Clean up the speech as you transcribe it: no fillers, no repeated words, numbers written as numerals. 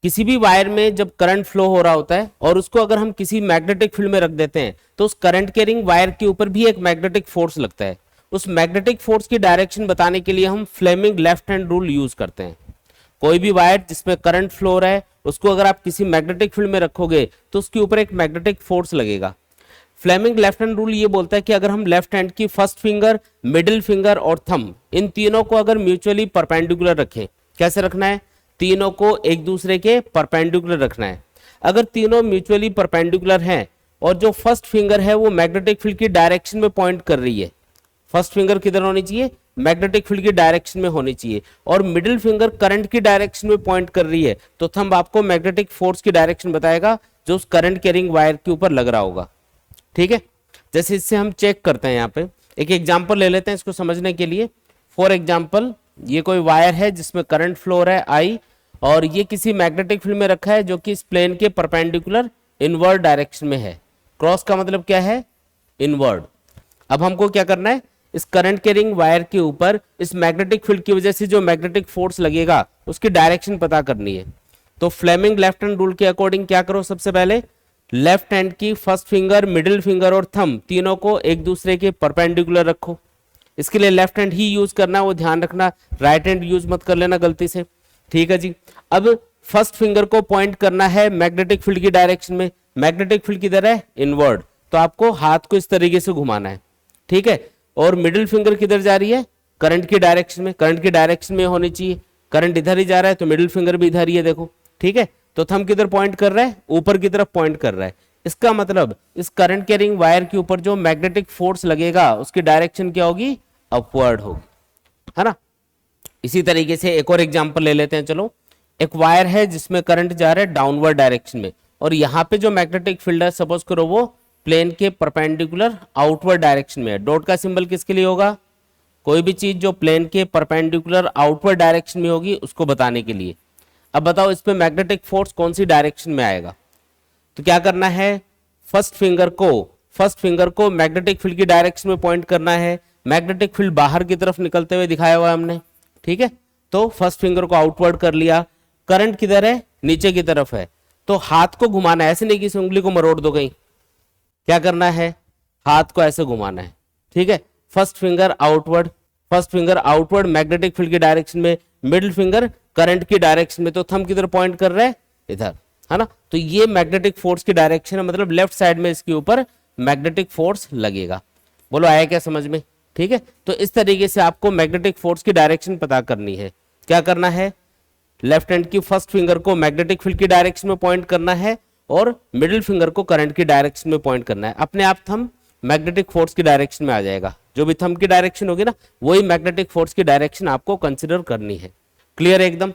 किसी भी वायर में जब करंट फ्लो हो रहा होता है और उसको अगर हम किसी मैग्नेटिक फील्ड में रख देते हैं तो उस करंट कैरिंग वायर के ऊपर भी एक मैग्नेटिक फोर्स लगता है। उस मैग्नेटिक फोर्स की डायरेक्शन बताने के लिए हम Fleming left hand rule use करते हैं। कोई भी वायर जिसमें करंट फ्लो हो रहा है उसको अगर आप किसी मैग्नेटिक फील्ड में रखोगे तो उसके ऊपर एक मैग्नेटिक फोर्स लगेगा। फ्लेमिंग लेफ्ट हैंड रूल ये बोलता है कि अगर हम लेफ्ट हैंड की फर्स्ट फिंगर, मिडिल फिंगर और थंब इन तीनों को अगर म्यूचुअली परपेंडिकुलर रखें, कैसे रखना है, तीनों को एक दूसरे के परपेंडिकुलर रखना है। अगर तीनों म्यूचुअली परपेंडिकुलर हैं और जो फर्स्ट फिंगर है वो मैग्नेटिक फील्ड की डायरेक्शन में पॉइंट कर रही है, फर्स्ट फिंगर किधर होनी चाहिए, मैग्नेटिक फील्ड की डायरेक्शन में होनी चाहिए, और मिडिल फिंगर करंट की डायरेक्शन में पॉइंट कर रही है, तो थंब आपको मैग्नेटिक फोर्स की डायरेक्शन बताएगा जो उस करंट कैरिंग वायर के ऊपर लग रहा होगा। ठीक है, जैसे इससे हम चेक करते हैं, यहाँ पे एक एग्जांपल ले लेते हैं इसको समझने के लिए। फॉर एग्जांपल ये कोई वायर है जिसमें करंट फ्लो हो रहा है आई, और ये किसी मैग्नेटिक फील्ड में रखा है जो कि इस प्लेन के परपेंडिकुलर इनवर्ड डायरेक्शन में है। क्रॉस का मतलब क्या है, इनवर्ड। अब हमको क्या करना है, इस करंट कैरिंग वायर के ऊपर इस मैग्नेटिक फील्ड की वजह से जो मैग्नेटिक फोर्स लगेगा उसकी डायरेक्शन पता करनी है। तो फ्लेमिंग लेफ्ट हैंड रूल के अकॉर्डिंग क्या करो, सबसे पहले लेफ्ट हैंड की फर्स्ट फिंगर, मिडिल फिंगर और थंब तीनों को एक दूसरे के परपेंडिकुलर रखो। इसके लिए लेफ्ट हैंड ही यूज करना, वो ध्यान रखना, राइट हैंड यूज मत कर लेना गलती से। ठीक है जी। अब फर्स्ट फिंगर को पॉइंट करना है मैग्नेटिक फील्ड की डायरेक्शन में, मैग्नेटिक फील्ड किधर है, इनवर्ड, तो आपको हाथ को इस तरीके से घुमाना है। ठीक है, और मिडिल फिंगर किधर जा रही है, करंट की डायरेक्शन में, करंट की डायरेक्शन में होनी चाहिए, करंट इधर ही जा रहा है तो मिडिल फिंगर भी इधर ही है, देखो। ठीक है, तो थंब किधर पॉइंट कर रहा है, ऊपर की तरफ पॉइंट कर रहा है। इसका मतलब इस करंट कैरिंग वायर के ऊपर जो मैग्नेटिक फोर्स लगेगा उसकी डायरेक्शन क्या होगी, अपवर्ड होगी, है ना। इसी तरीके से एक और एग्जांपल ले लेते हैं, चलो। एक वायर है जिसमें करंट जा रहा है डाउनवर्ड डायरेक्शन में, और यहाँ पे जो मैग्नेटिक फील्ड है सपोज करो वो प्लेन के परपेंडिकुलर आउटवर्ड डायरेक्शन में है। डॉट का सिंबल किसके लिए होगा, कोई भी चीज जो प्लेन के परपेंडिकुलर आउटवर्ड डायरेक्शन में होगी उसको बताने के लिए। अब बताओ इस पे मैग्नेटिक फोर्स कौन सी डायरेक्शन में आएगा। तो क्या करना है, फर्स्ट फिंगर को मैग्नेटिक फील्ड की डायरेक्शन में पॉइंट करना है। मैग्नेटिक फील्ड बाहर की तरफ निकलते हुए दिखाया हुआ है हमने। ठीक है, तो फर्स्ट फिंगर को आउटवर्ड कर लिया, करंट किधर है, नीचे की तरफ है, तो हाथ को घुमाना है, ऐसे नहीं कि इस उंगली को मरोड़ दो कहीं। क्या करना है, हाथ को ऐसे घुमाना है। ठीक है, first finger outward magnetic field की डायरेक्शन में, मिडिल फिंगर करंट की डायरेक्शन में, तो थंब किधर पॉइंट कर रहा है, इधर, है ना। तो ये मैग्नेटिक फोर्स की डायरेक्शन है, मतलब लेफ्ट साइड में इसके ऊपर मैग्नेटिक फोर्स लगेगा। बोलो आया क्या समझ में। ठीक है, तो इस तरीके से आपको मैग्नेटिक फोर्स की डायरेक्शन पता करनी है। क्या करना है, लेफ्ट हैंड की फर्स्ट फिंगर को मैग्नेटिक फील्ड की डायरेक्शन में पॉइंट करना है और मिडिल फिंगर को करंट की डायरेक्शन में पॉइंट करना है। अपने आप थंब मैग्नेटिक फोर्स की डायरेक्शन में आ जाएगा। जो भी थंब की डायरेक्शन होगी ना वही मैग्नेटिक फोर्स की डायरेक्शन आपको कंसिडर करनी है। क्लियर है एकदम।